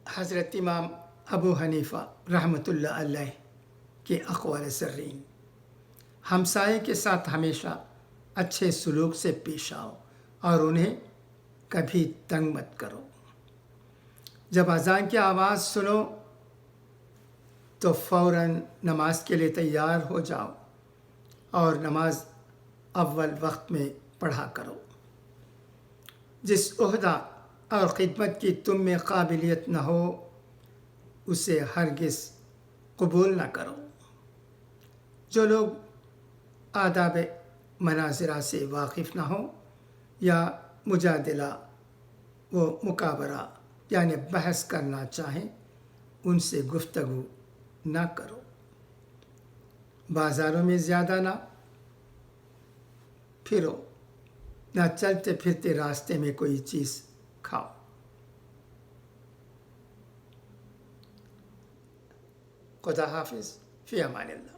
حضرت امام ابو حنیفہ رحمۃ اللہ علیہ کے اقوال سرین: ہمسائے کے ساتھ ہمیشہ اچھے سلوک سے پیش آؤ اور انہیں کبھی تنگ مت کرو۔ جب اذان کی آواز سنو تو فوراً نماز کے لیے تیار ہو جاؤ اور نماز اول وقت میں پڑھا کرو۔ جس عہدہ اور خدمت کی تم میں قابلیت نہ ہو اسے ہرگز قبول نہ کرو۔ جو لوگ آداب مناظرہ سے واقف نہ ہوں یا مجادلہ و مکابرہ یعنی بحث کرنا چاہیں ان سے گفتگو نہ کرو۔ بازاروں میں زیادہ نہ پھرو، نہ چلتے پھرتے راستے میں کوئی چیز کھاؤ۔ خدا حافظ، فی امان اللہ۔